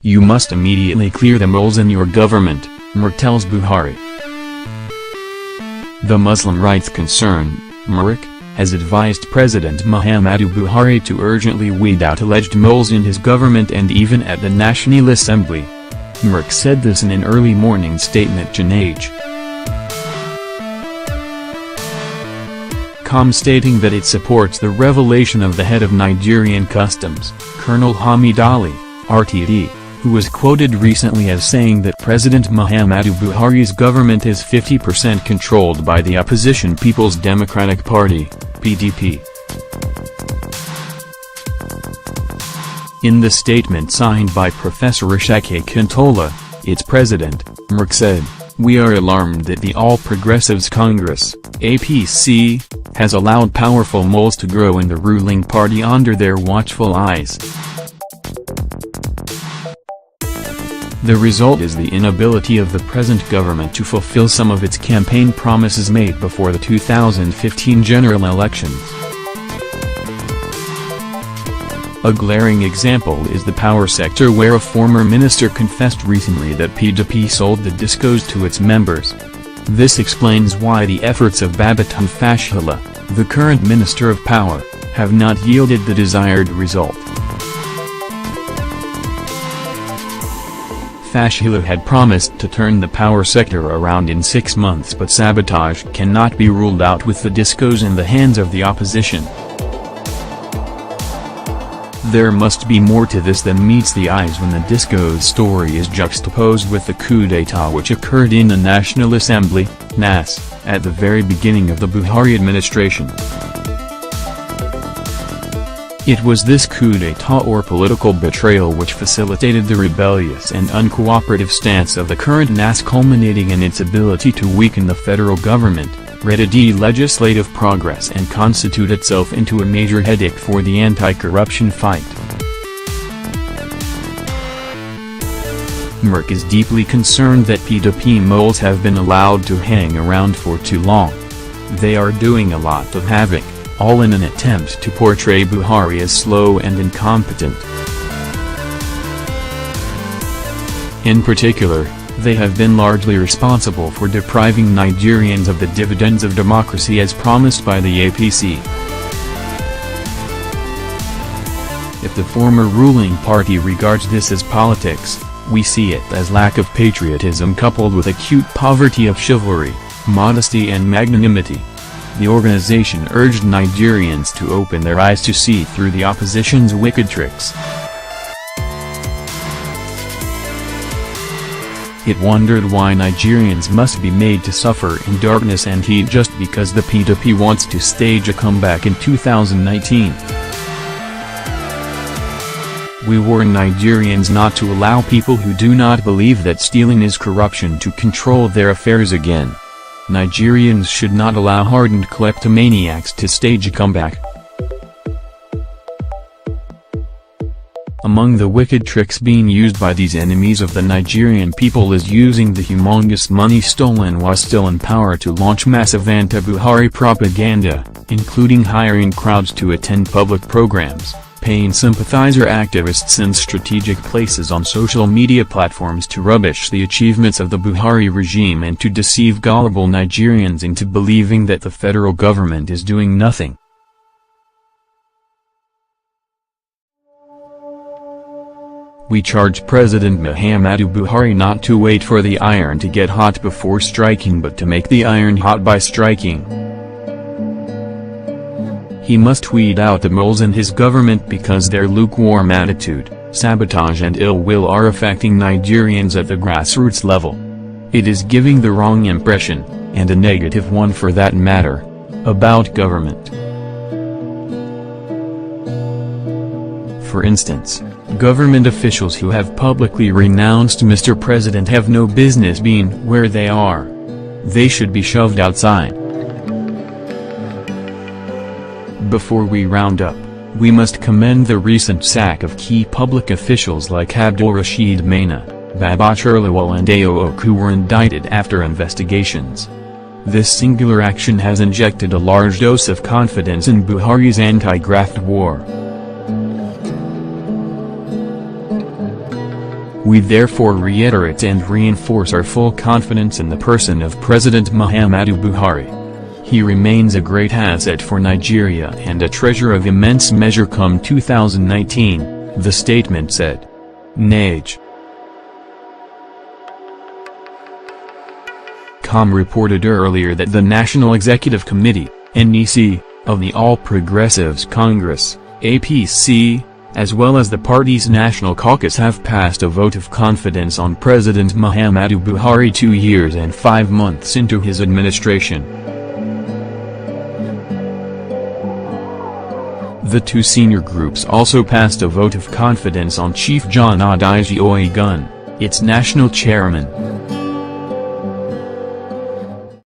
You must immediately clear the moles in your government, Muric tells Buhari. The Muslim rights concern, Muric, has advised President Muhammadu Buhari to urgently weed out alleged moles in his government and even at the National Assembly. Muric said this in an early morning statement to NAJ.com, stating that it supports the revelation of the head of Nigerian Customs, Colonel Hamid Ali, RTD, who was quoted recently as saying that President Muhammadu Buhari's government is 50% controlled by the opposition People's Democratic Party, PDP. In the statement signed by Professor Ishaq Kantola, its president, Muric said, "We are alarmed that the All Progressives Congress, APC, has allowed powerful moles to grow in the ruling party under their watchful eyes. The result is the inability of the present government to fulfill some of its campaign promises made before the 2015 general elections. A glaring example is the power sector, where a former minister confessed recently that PDP sold the discos to its members. This explains why the efforts of Babatunde Fashola, the current Minister of Power, have not yielded the desired result." Fashola had promised to turn the power sector around in 6 months, but sabotage cannot be ruled out with the discos in the hands of the opposition. There must be more to this than meets the eyes when the discos story is juxtaposed with the coup d'état which occurred in the National Assembly, NAS, at the very beginning of the Buhari administration. It was this coup d'état or political betrayal which facilitated the rebellious and uncooperative stance of the current NAS, culminating in its ability to weaken the federal government, retard legislative progress and constitute itself into a major headache for the anti-corruption fight. Muric is deeply concerned that PDP moles have been allowed to hang around for too long. They are doing a lot of havoc, all in an attempt to portray Buhari as slow and incompetent. In particular, they have been largely responsible for depriving Nigerians of the dividends of democracy as promised by the APC. If the former ruling party regards this as politics, we see it as lack of patriotism coupled with acute poverty of chivalry, modesty and magnanimity. The organization urged Nigerians to open their eyes to see through the opposition's wicked tricks. It wondered why Nigerians must be made to suffer in darkness and heat just because the PDP wants to stage a comeback in 2019. We warn Nigerians not to allow people who do not believe that stealing is corruption to control their affairs again. Nigerians should not allow hardened kleptomaniacs to stage a comeback. Among the wicked tricks being used by these enemies of the Nigerian people is using the humongous money stolen while still in power to launch massive anti-Buhari propaganda, including hiring crowds to attend public programs, paying sympathizer activists in strategic places on social media platforms to rubbish the achievements of the Buhari regime and to deceive gullible Nigerians into believing that the federal government is doing nothing. We charge President Muhammadu Buhari not to wait for the iron to get hot before striking but to make the iron hot by striking. He must weed out the moles in his government because their lukewarm attitude, sabotage and ill will are affecting Nigerians at the grassroots level. It is giving the wrong impression, and a negative one for that matter, about government. For instance, government officials who have publicly renounced Mr. President have no business being where they are. They should be shoved outside. Before we round up, we must commend the recent sack of key public officials like Abdul Rashid Maina, Babachir Lawal and Aok, who were indicted after investigations. This singular action has injected a large dose of confidence in Buhari's anti-graft war. We therefore reiterate and reinforce our full confidence in the person of President Muhammadu Buhari. He remains a great asset for Nigeria and a treasure of immense measure come 2019, the statement said. Naj. Com reported earlier that the National Executive Committee, NEC, of the All Progressives Congress, APC, as well as the party's National Caucus have passed a vote of confidence on President Muhammadu Buhari 2 years and 5 months into his administration. The two senior groups also passed a vote of confidence on Chief John Adeji Oyegun, its national chairman.